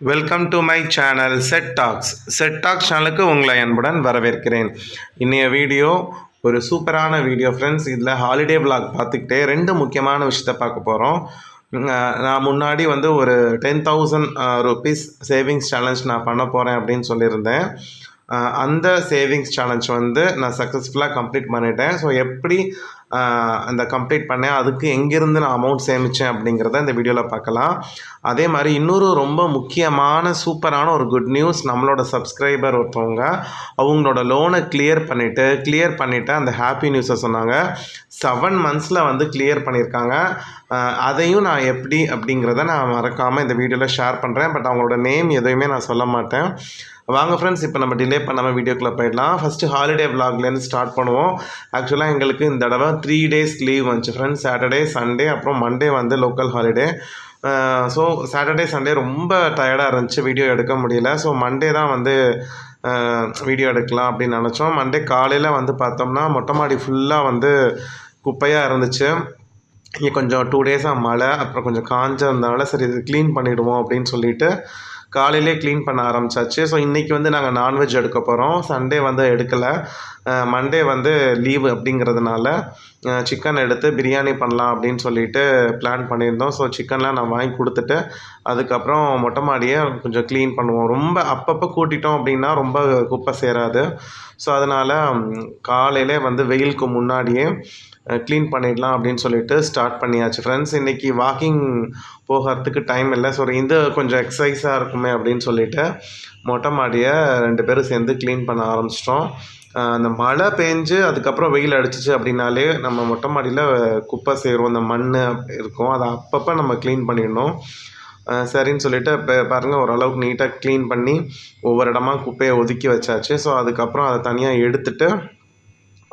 Welcome to my channel set tax சேனலுக்கு உங்களை அன்புடன் வரவேற்கிறேன். இன்றைய வீடியோ ஒரு சூப்பரான வீடியோ ஃப்ரெண்ட்ஸ். இதில் ஹாலிடே vlog பார்த்துக்கிட்டே ரெண்டு முக்கியமான விஷயத்தை பார்க்க போகிறோம். நான் முன்னாடி ஒரு 10,000 ருபீஸ் சேவிங்ஸ் சேலஞ்ச் நான் பண்ண போகிறேன் அப்படின்னு சொல்லியிருந்தேன். அந்த சேவிங்ஸ் சேலஞ்ச் நான் சக்ஸஸ்ஃபுல்லாக கம்ப்ளீட் பண்ணிட்டேன். ஸோ எப்படி அந்த கம்ப்ளீட் பண்ணேன், அதுக்கு எங்கேருந்து நான் அமௌண்ட் சேமித்தேன் அப்படிங்கிறத இந்த வீடியோவில் பார்க்கலாம். அதே மாதிரி இன்னொரு ரொம்ப முக்கியமான சூப்பரான ஒரு குட் நியூஸ், நம்மளோட சப்ஸ்கிரைபர் ஒருத்தவங்க அவங்களோட லோனை கிளியர் பண்ணிவிட்டு அந்த ஹாப்பி நியூஸை சொன்னாங்க. 7 monthஸில் கிளியர் பண்ணியிருக்காங்க. அதையும் நான் எப்படி அப்படிங்கிறத நான் மறக்காமல் இந்த வீடியோவில் ஷேர் பண்ணுறேன். பட் அவங்களோட நேம் எதுவுமே நான் சொல்ல மாட்டேன். வாங்க ஃப்ரெண்ட்ஸ், இப்போ நம்ம டிலே பண்ணாமல் வீடியோக்குள்ளே போயிடலாம். ஃபஸ்ட்டு ஹாலிடே vlogலேருந்து ஸ்டார்ட் பண்ணுவோம். ஆக்சுவலாக எங்களுக்கு இந்த தடவை 3 days லீவ் வந்துச்சு ஃப்ரெண்ட்ஸ். சாட்டர்டே, சண்டே, அப்புறம் Monday local holiday. So Saturday, Sunday ரொம்ப டயர்டாக இருந்துச்சு, வீடியோ எடுக்க முடியல. ஸோ மண்டே தான் வீடியோ எடுக்கலாம் அப்படின்னு நினச்சோம். மண்டே காலையில் பார்த்தோம்னா மொட்டை மாடி ஃபுல்லாக குப்பையாக இருந்துச்சு. இங்கே கொஞ்சம் 2 days மழை, அப்புறம் கொஞ்சம் காஞ்சதுனால சரி இது க்ளீன் பண்ணிவிடுவோம் அப்படின்னு சொல்லிட்டு காலையிலே க்ளீன் பண்ண ஆரம்பித்தாச்சு. ஸோ இன்றைக்கி நாங்கள் நான்வெஜ் எடுக்க போகிறோம். சண்டே எடுக்கலை. மண்டே லீவு அப்படிங்கிறதுனால சிக்கன் எடுத்து பிரியாணி பண்ணலாம் அப்படின்னு சொல்லிட்டு பிளான் பண்ணியிருந்தோம். ஸோ சிக்கன்லாம் நான் வாங்கி கொடுத்துட்டு அதுக்கப்புறம் மொட்டை மாடியை கொஞ்சம் க்ளீன் பண்ணுவோம். ரொம்ப அப்பப்போ கூட்டிட்டோம் அப்படின்னா ரொம்ப குப்பை சேராது. ஸோ அதனால் காலையிலே வெயிலுக்கு முன்னாடியே க்ளீன் பண்ணிடலாம் அப்படின்னு சொல்லிட்டு ஸ்டார்ட் பண்ணியாச்சு ஃப்ரெண்ட்ஸ். இன்றைக்கி வாக்கிங் போகிறதுக்கு டைம் இல்லை. ஸோ இது கொஞ்சம் எக்ஸசைஸாக இருக்குமே அப்படின்னு சொல்லிட்டு மொட்டை மாடியை 2 பேரும் சேர்ந்து க்ளீன் பண்ண ஆரம்பிச்சிட்டோம். அந்த மழை பெஞ்சு அதுக்கப்புறம் வெயில் அடிச்சிச்சு அப்படின்னாலே நம்ம மொட்டை மாடியில் குப்பை சேரும், அந்த மண் இருக்கும், அதை அப்பப்போ நம்ம க்ளீன் பண்ணிடணும். சரின்னு சொல்லிட்டு இப்போ பாருங்கள், ஓரளவுக்கு நீட்டாக க்ளீன் பண்ணி ஒவ்வொரு இடமா குப்பையை ஒதுக்கி வச்சாச்சு. ஸோ அதுக்கப்புறம் அதை தனியாக எடுத்துகிட்டு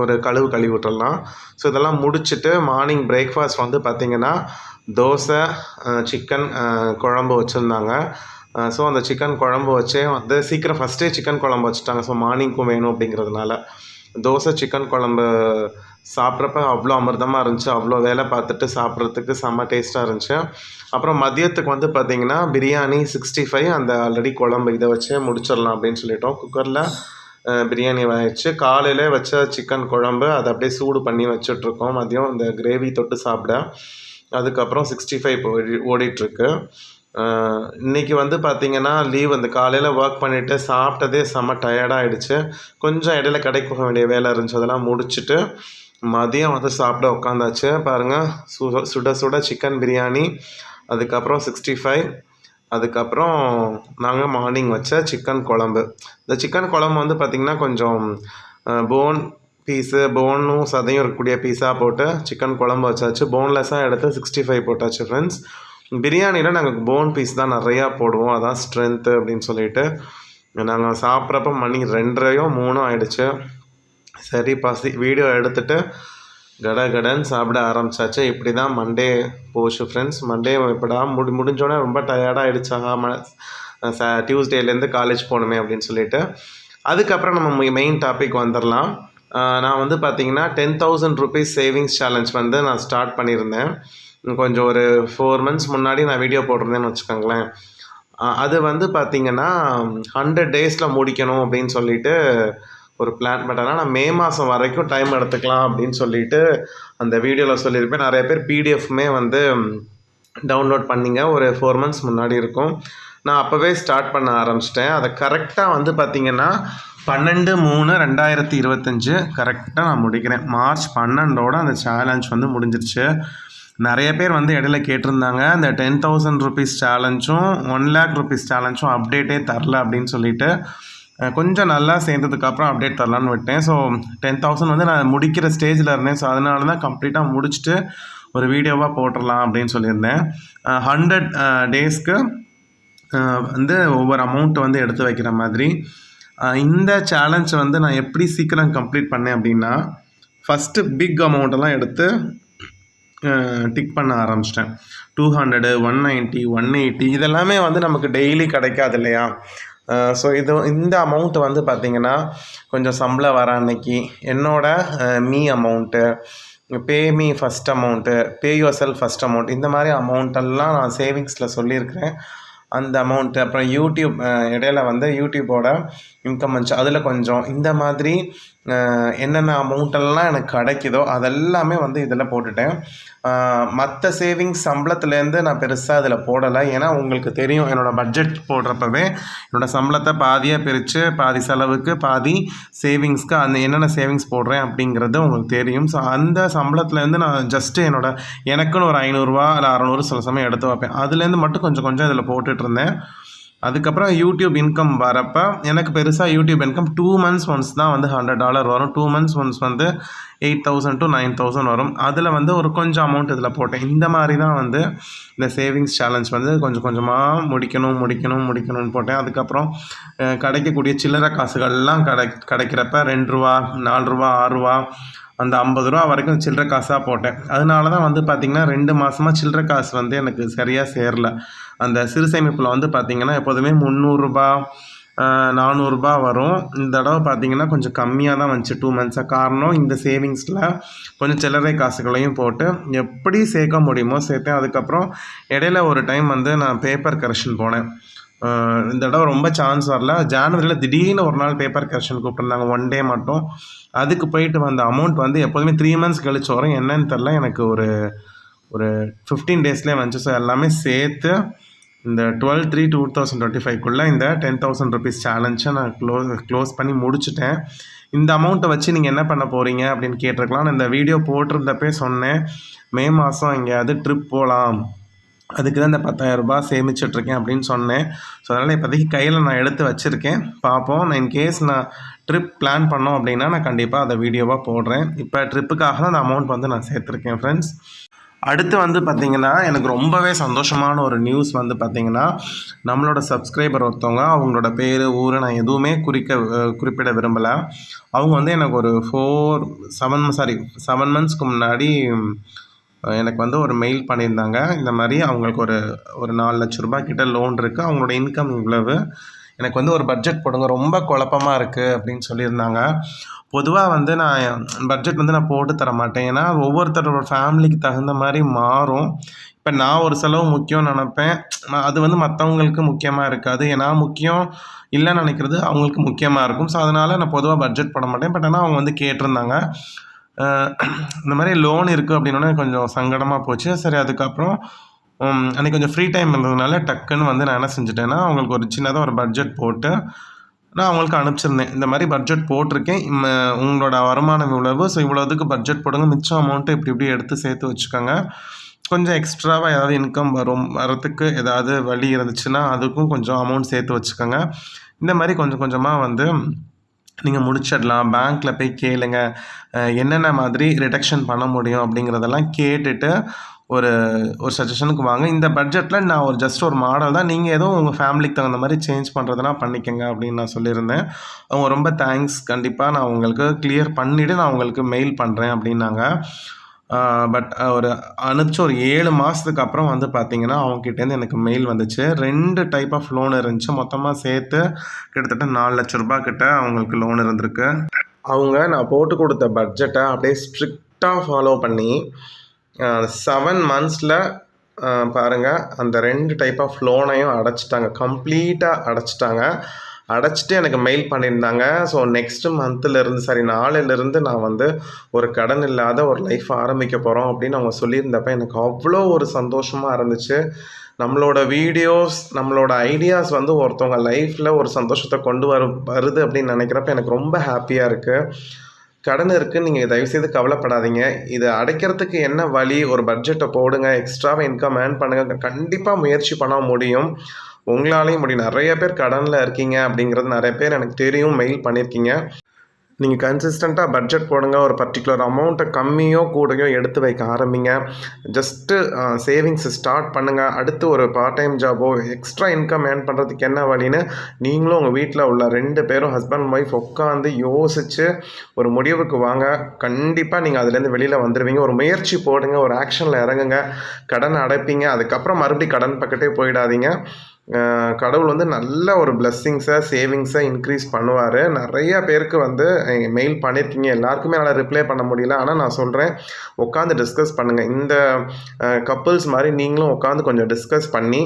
ஒரு கழுவி விட்டுடலாம். ஸோ இதெல்லாம் முடிச்சுட்டு மார்னிங் பிரேக்ஃபாஸ்ட் பார்த்திங்கன்னா தோசை, சிக்கன் குழம்பு வச்சுருந்தாங்க. ஸோ அந்த சிக்கன் குழம்பு வச்சே சீக்கிரம் ஃபஸ்ட்டே சிக்கன் குழம்பு வச்சுட்டாங்க. ஸோ மார்னிங்க்கும் வேணும் அப்படிங்கிறதுனால தோசை சிக்கன் குழம்பு சாப்பிட்றப்ப அவ்வளோ அமிர்தமாக இருந்துச்சு. அவ்வளோ வேலை பார்த்துட்டு சாப்பிட்றதுக்கு செம்ம டேஸ்ட்டாக இருந்துச்சு. அப்புறம் மதியத்துக்கு பார்த்திங்கன்னா பிரியாணி 65 அந்த ஆல்ரெடி குழம்பு இதை வச்சே முடிச்சிடலாம் அப்படின்னு சொல்லிட்டோம். குக்கரில் பிரியாணி ஆயிடுச்சு. காலையில் வச்ச சிக்கன் குழம்பு அதை அப்படியே சூடு பண்ணி வச்சிட்ருக்கோம். மதியம் இந்த கிரேவி தொட்டு சாப்பிட. அதுக்கப்புறம் 65 ஓடிட்டுருக்கு. இன்றைக்கி பார்த்திங்கன்னா லீவ். அந்த காலையில் ஒர்க் பண்ணிவிட்டு சாப்பிட்டதே செம்ம டயர்டாகிடுச்சு. கொஞ்சம் இடையில கடைக்கு போக வேண்டிய வேலை இருந்துச்சு, அதெல்லாம் முடிச்சுட்டு மதியம் சாப்பிட உட்காந்தாச்சு. பாருங்கள், சுட சுட சிக்கன் பிரியாணி, அதுக்கப்புறம் 65, அதுக்கப்புறம் நாங்கள் மார்னிங் வச்ச சிக்கன் குழம்பு. இந்த சிக்கன் குழம்பு பார்த்திங்கன்னா கொஞ்சம் போன் பீஸு, போனும் சதையும் இருக்கக்கூடிய பீஸாக போட்டு சிக்கன் குழம்பு வச்சாச்சு. போன்லெஸ்ஸாக எடுத்து 65 போட்டாச்சு ஃப்ரெண்ட்ஸ். பிரியாணியில் நாங்கள் போன் பீஸ் தான் நிறையா போடுவோம், அதான் ஸ்ட்ரென்த்து அப்படின்னு சொல்லிட்டு. நாங்கள் சாப்பிட்றப்ப மணி 2:30 3 ஆகிடுச்சு. சரி பசி வீடியோ எடுத்துகிட்டு கடன்னு சாப்பிட ஆரம்பித்தாச்சு. இப்படி தான் மண்டே போச்சு ஃப்ரெண்ட்ஸ். மண்டே எப்படா முடிஞ்சோடனே ரொம்ப டயர்டாகிடுச்சா, டியூஸ்டேலேருந்து காலேஜ் போகணுமே அப்படின்னு சொல்லிட்டு. அதுக்கப்புறம் நம்ம மெயின் டாபிக் வந்துடலாம். நான் பார்த்திங்கன்னா 10,000 ருபீஸ் சேவிங்ஸ் சேலஞ்ச் நான் ஸ்டார்ட் பண்ணியிருந்தேன். கொஞ்சம் ஒரு 4 months முன்னாடி நான் வீடியோ போட்டிருந்தேன்னு வச்சுக்கோங்களேன். அது பார்த்திங்கன்னா 100 days முடிக்கணும் அப்படின்னு சொல்லிட்டு ஒரு பிளான். பட் ஆனால் நான் மே மாதம் வரைக்கும் டைம் எடுத்துக்கலாம் அப்படின்னு சொல்லிட்டு அந்த வீடியோவில் சொல்லியிருப்பேன். நிறைய பேர் பிடிஎஃப்மே டவுன்லோட் பண்ணிங்க. ஒரு 4 months முன்னாடி இருக்கும். நான் அப்போவே ஸ்டார்ட் பண்ண ஆரம்பிச்சிட்டேன். அதை கரெக்டாக பார்த்திங்கன்னா 12/3/2025 கரெக்டாக நான் முடிக்கிறேன். மார்ச் 12 அந்த சேலஞ்ச் முடிஞ்சிருச்சு. நிறைய பேர் இடையில கேட்டிருந்தாங்க, இந்த 10,000 ருபீஸ் சேலஞ்சும் 1 lakh ருபீஸ் சேலஞ்சும் அப்டேட்டே தரல அப்படின்னு சொல்லிட்டு கொஞ்சம் நல்லா சேர்ந்ததுக்கப்புறம் அப்டேட் தரலான்னு விட்டேன். ஸோ 10,000 நான் முடிக்கிற ஸ்டேஜில் இருந்தேன். ஸோ அதனால தான் கம்ப்ளீட்டாக முடிச்சுட்டு ஒரு வீடியோவாக போட்டுடலாம் அப்படின்னு சொல்லியிருந்தேன். 100 daysக்கு ஒவ்வொரு அமௌண்ட்டு எடுத்து வைக்கிற மாதிரி. இந்த சேலஞ்ச் நான் எப்படி சீக்கிரம் கம்ப்ளீட் பண்ணேன் அப்படின்னா, ஃபஸ்ட்டு பிக் அமௌண்ட்டெல்லாம் எடுத்து டிக் பண்ண ஆரம்பிச்சிட்டேன். 200, 190, 180 இதெல்லாமே நமக்கு டெய்லி கிடைக்காது இல்லையா. ஸோ இந்த அமௌண்ட்டு பார்த்திங்கன்னா கொஞ்சம் சம்பளம் வர அன்னைக்கு என்னோட me amount, pay me first amount, pay your self first amount, இந்த மாதிரி அமௌண்ட்டெல்லாம் நான் சேவிங்ஸில் சொல்லியிருக்கிறேன். அந்த அமௌண்ட்டு, அப்புறம் யூடியூப் இடையில வந்து யூடியூப்போட இன்கம் வந்துச்சு அதில் கொஞ்சம், இந்த மாதிரி என்னென்ன அமௌண்ட்டெல்லாம் எனக்கு கிடைக்குதோ அதெல்லாமே வந்து இதில் போட்டுட்டேன். மற்ற சேவிங்ஸ் சம்பளத்துலேருந்து நான் பெருசாக அதில் போடலை. ஏன்னா உங்களுக்கு தெரியும், என்னோடய பட்ஜெட் போடுறப்பவே என்னோடய சம்பளத்தை பாதியாக பிரித்து பாதி செலவுக்கு பாதி சேவிங்ஸ்க்கு அந்த என்னென்ன சேவிங்ஸ் போடுறேன் அப்படிங்கிறது உங்களுக்கு தெரியும். ஸோ அந்த சம்பளத்துலேருந்து நான் ஜஸ்ட்டு எனக்குன்னு ஒரு 500 இல்லை 600 சில சமயம் எடுத்து வைப்பேன். அதுலேருந்து மட்டும் கொஞ்சம் கொஞ்சம் இதில் போட்டுட்ருந்தேன். அதுக்கப்புறம் யூடியூப் இன்கம் வரப்போ எனக்கு பெருசாக யூடியூப் இன்கம் 2 months ஒன்ஸ் தான் வந்து $100 வரும். 2 months ஒன்ஸ் வந்து 8,000 to 9,000 வரும். அதில் வந்து ஒரு கொஞ்சம் அமௌண்ட் இதில் போட்டேன். இந்த மாதிரி தான் வந்து இந்த சேவிங்ஸ் சேலஞ்ச் வந்து கொஞ்சம் கொஞ்சமாக முடிக்கணும்னு போட்டேன். அதுக்கப்புறம் கிடைக்கக்கூடிய சில்லறை காசுகள்லாம் கிடைக்கிறப்ப ₹2, ₹4, ₹6 அந்த ₹50 வரைக்கும் சில்லறை காசாக போட்டேன். அதனால தான் வந்து பார்த்திங்கன்னா 2 மாதமாக சில்லறை காசு வந்து எனக்கு சரியாக சேரல. அந்த சிறு சேமிப்பில் வந்து பார்த்திங்கன்னா எப்போதுமே ₹300 ₹400 வரும். இந்த தடவை பார்த்திங்கன்னா கொஞ்சம் கம்மியாக தான் வந்துச்சு 2 months. காரணம் இந்த சேவிங்ஸில் கொஞ்சம் சில்லறை காசுகளையும் போட்டு எப்படி சேர்க்க முடியுமோ சேர்த்தேன். அதுக்கப்புறம் இடையில ஒரு டைம் வந்து நான் பேப்பர் கரெக்ஷன் போனேன். இந்த தடவை ரொம்ப சான்ஸ் வரல. ஜான்வரியில் திடீர்னு ஒரு நாள் பேப்பர் கரெக்ஷன் கூப்பிட்டுருந்தாங்க, 1 day மட்டும். அதுக்கு போயிட்டு வந்த அமௌண்ட் வந்து எப்போதுமே 3 months கழிச்சு வரும். என்னன்னு தெரில, எனக்கு ஒரு 15 daysலேயே வந்துச்சு. ஸோ எல்லாமே சேர்த்து இந்த 12/3/2025 இந்த ₹10,000 சேலஞ்சை நான் க்ளோஸ் பண்ணி முடிச்சுட்டேன். இந்த அமௌண்ட்டை வச்சு நீங்கள் என்ன பண்ண போகிறீங்க அப்படின்னு கேட்டிருக்கலாம். நான் இந்த வீடியோ போட்டிருந்தப்பே சொன்னேன், மே மாதம் எங்கேயாவது ட்ரிப் போகலாம், அதுக்கு தான் இந்த ₹10,000 சேமிச்சிட்ருக்கேன் அப்படின்னு சொன்னேன். ஸோ அதனால் இப்போதைக்கு கையில் நான் எடுத்து வச்சுருக்கேன். பார்ப்போம். நான் இன்கேஸ் நான் ட்ரிப் பிளான் பண்ணோம் அப்படின்னா நான் கண்டிப்பாக அதை வீடியோவாக போடுறேன். இப்போ ட்ரிப்புக்காக தான் அந்த அமௌண்ட் வந்து நான் சேர்த்துருக்கேன் ஃப்ரெண்ட்ஸ். அடுத்து வந்து பார்த்திங்கன்னா எனக்கு ரொம்பவே சந்தோஷமான ஒரு நியூஸ் வந்து பார்த்திங்கன்னா, நம்மளோட சப்ஸ்கிரைபர் ஒருத்தவங்க, அவங்களோட பேர் ஊர் நான் எதுவுமே குறிப்பிட விரும்பலை. அவங்க வந்து எனக்கு ஒரு 7 monthsக்கு முன்னாடி எனக்கு வந்து ஒரு மெயில் பண்ணியிருந்தாங்க. இந்த மாதிரி அவங்களுக்கு ஒரு ₹4 லட்சம் கிட்ட லோன் இருக்குது, அவங்களோட இன்கம் இவ்வளவு, எனக்கு வந்து ஒரு பட்ஜெட் போடுங்க, ரொம்ப குழப்பமாக இருக்குது அப்படின்னு சொல்லியிருந்தாங்க. பொதுவாக வந்து நான் பட்ஜெட் வந்து நான் போட்டு தர மாட்டேன். ஏன்னா ஒவ்வொருத்தரோட ஃபேமிலிக்கு தகுந்த மாதிரி மாறும். இப்போ நான் ஒரு செலவு முக்கியம்னு நினப்பேன், அது வந்து மற்றவங்களுக்கு முக்கியமாக இருக்காது. நான் முக்கியம் இல்லைன்னு நினைக்கிறது அவங்களுக்கு முக்கியமாக இருக்கும். ஸோ அதனால் நான் பொதுவாக பட்ஜெட் போட மாட்டேன். பட் ஆனால் அவங்க வந்து கேட்டிருந்தாங்க. இந்த மாதிரி லோன் இருக்குது அப்படின்னோடனே கொஞ்சம் சங்கடமாக போச்சு. சரி, அதுக்கப்புறம் அன்றைக்கி கொஞ்சம் ஃப்ரீ டைம் இருந்ததுனால டக்குன்னு வந்து நான் என்ன செஞ்சுட்டேன்னா, அவங்களுக்கு ஒரு சின்னதாக ஒரு பட்ஜெட் போட்டு நான் அவங்களுக்கு அனுப்பிச்சிருந்தேன். இந்த மாதிரி பட்ஜெட் போட்டிருக்கேன், உங்களோட வருமானம் இவ்வளவு, ஸோ இவ்வளோதுக்கு பட்ஜெட் போடுங்க, மிச்சம் அமௌண்ட்டு இப்படி எடுத்து சேர்த்து வச்சுக்கோங்க, கொஞ்சம் எக்ஸ்ட்ராவாக ஏதாவது இன்கம் வரத்துக்கு ஏதாவது வழி இருந்துச்சுன்னா அதுக்கும் கொஞ்சம் அமௌண்ட் சேர்த்து வச்சுக்கோங்க. இந்த மாதிரி கொஞ்சம் கொஞ்சமாக வந்து நீங்கள் முடிச்சிடலாம். பேங்க்கில் போய் கேளுங்க, என்னென்ன மாதிரி ரிடக்ஷன் பண்ண முடியும் அப்படிங்கிறதெல்லாம் கேட்டுட்டு ஒரு சஜஷனுக்கு வாங்க. இந்த பட்ஜெட்டில் நான் ஜஸ்ட் ஒரு மாடல் தான், நீங்கள் எதுவும் உங்கள் ஃபேமிலிக்கு தகுந்த மாதிரி சேஞ்ச் பண்ணுறதுனா பண்ணிக்கங்க அப்படின்னு நான் சொல்லியிருந்தேன். அவங்க ரொம்ப தேங்க்ஸ், கண்டிப்பாக நான் உங்களுக்கு கிளியர் பண்ணிவிட்டு நான் உங்களுக்கு மெயில் பண்ணுறேன் அப்படின்னாங்க. பட் அனுப்பிச்சு ஒரு 7 மாதத்துக்கு அப்புறம் வந்து பார்த்திங்கன்னா அவங்ககிட்டேருந்து எனக்கு மெயில் வந்துச்சு. 2 டைப் ஆஃப் லோன் இருந்துச்சு. மொத்தமாக சேர்த்து கிட்டத்தட்ட ₹4 லட்சம் கிட்ட அவங்களுக்கு லோன் இருந்திருக்கு. அவங்க நான் போட்டு கொடுத்த பட்ஜெட்டை அப்படியே ஸ்ட்ரிக்டாக ஃபாலோ பண்ணி 7 monthsல பாருங்கள் அந்த 2 டைப் ஆஃப் லோனையும் அடைச்சிட்டாங்க, கம்ப்ளீட்டாக அடைச்சிட்டு எனக்கு மெயில் பண்ணியிருந்தாங்க. ஸோ நெக்ஸ்ட்டு நாளையிலேருந்து நான் வந்து ஒரு கடன் இல்லாத ஒரு லைஃப் ஆரம்பிக்க போகிறோம் அப்படின்னு அவங்க சொல்லியிருந்தப்ப எனக்கு அவ்வளோ ஒரு சந்தோஷமாக இருந்துச்சு. நம்மளோட வீடியோஸ், நம்மளோட ஐடியாஸ் வந்து ஒருத்தவங்க லைஃப்பில் ஒரு சந்தோஷத்தை கொண்டு வருது அப்படின்னு நினைக்கிறப்ப எனக்கு ரொம்ப ஹாப்பியாக இருக்குது. கடன் இருக்குன்னு நீங்கள் தயவுசெய்து கவலைப்படாதீங்க. இதை அடைக்கிறதுக்கு என்ன வழி, ஒரு பட்ஜெட்டை போடுங்க, எக்ஸ்ட்ராவாக இன்கம் ஏர்ன் பண்ணுங்கள், கண்டிப்பாக முயற்சி பண்ண முடியும், உங்களாலையும் முடியும். நிறைய பேர் கடனில் இருக்கீங்க அப்படிங்கிறது நிறைய பேர் எனக்கு தெரியும், மெயில் பண்ணியிருக்கீங்க. நீங்கள் கன்சிஸ்டண்ட்டாக பட்ஜெட் போடுங்க, ஒரு பர்டிகுலர் அமௌண்ட்டை கம்மியோ கூடையோ எடுத்து வைக்க ஆரம்பிங்க, ஜஸ்ட்டு சேவிங்ஸ் ஸ்டார்ட் பண்ணுங்கள். அடுத்து ஒரு பார்ட் டைம் ஜாபோ எக்ஸ்ட்ரா இன்கம் ஏர்ன் பண்ணுறதுக்கு என்ன வழின்னு நீங்களும் உங்கள் வீட்டில் உள்ள 2 பேரும் ஹஸ்பண்ட் ஒய்ஃப் உட்காந்து யோசித்து ஒரு முடிவுக்கு வாங்க. கண்டிப்பாக நீங்கள் அதுலேருந்து வெளியில் வந்துடுவீங்க. ஒரு முயற்சி போடுங்க, ஒரு ஆக்ஷனில் இறங்குங்க, கடன் அடைப்பீங்க. அதுக்கப்புறம் மறுபடியும் கடன் பக்கத்தே போயிடாதீங்க. கடவுள் வந்து நல்ல ஒரு பிளெஸ்ஸிங்ஸை சேவிங்ஸை இன்க்ரீஸ் பண்ணுவார். நிறையா பேருக்கு வந்து மெயில் பண்ணியிருக்கீங்க, எல்லாருக்குமே என்னால் ரிப்ளை பண்ண முடியல. ஆனால் நான் சொல்கிறேன், உட்காந்து டிஸ்கஸ் பண்ணுங்கள். இந்த கப்புள்ஸ் மாதிரி நீங்களும் உட்காந்து கொஞ்சம் டிஸ்கஸ் பண்ணி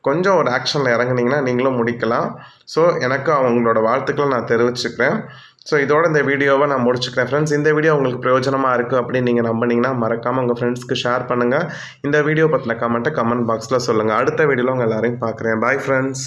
கொஞ்சம் ஒரு ஆக்ஷனில் இறங்குனீங்கன்னா நீங்களும் முடிக்கலாம். ஸோ எனக்கு அவங்களோட வாழ்த்துக்களை நான் தெரிவிச்சுக்கிறேன். ஸோ இதோட இந்த வீடியோவை நான் முடிச்சுக்கிறேன் ஃப்ரெண்ட்ஸ். இந்த வீடியோ உங்களுக்கு பிரயோஜனமாக இருக்குது அப்படின்னு நீங்கள் நம்பினீங்கன்னா மறக்காமல் உங்கள் ஃப்ரெண்ட்ஸ்க்கு ஷேர் பண்ணுங்கள். இந்த வீடியோ பற்றின கமெண்ட் பாக்ஸில் சொல்லுங்கள். அடுத்த வீடியோவில் உங்கள் எல்லாரையும் பார்க்குறேன். Bye friends.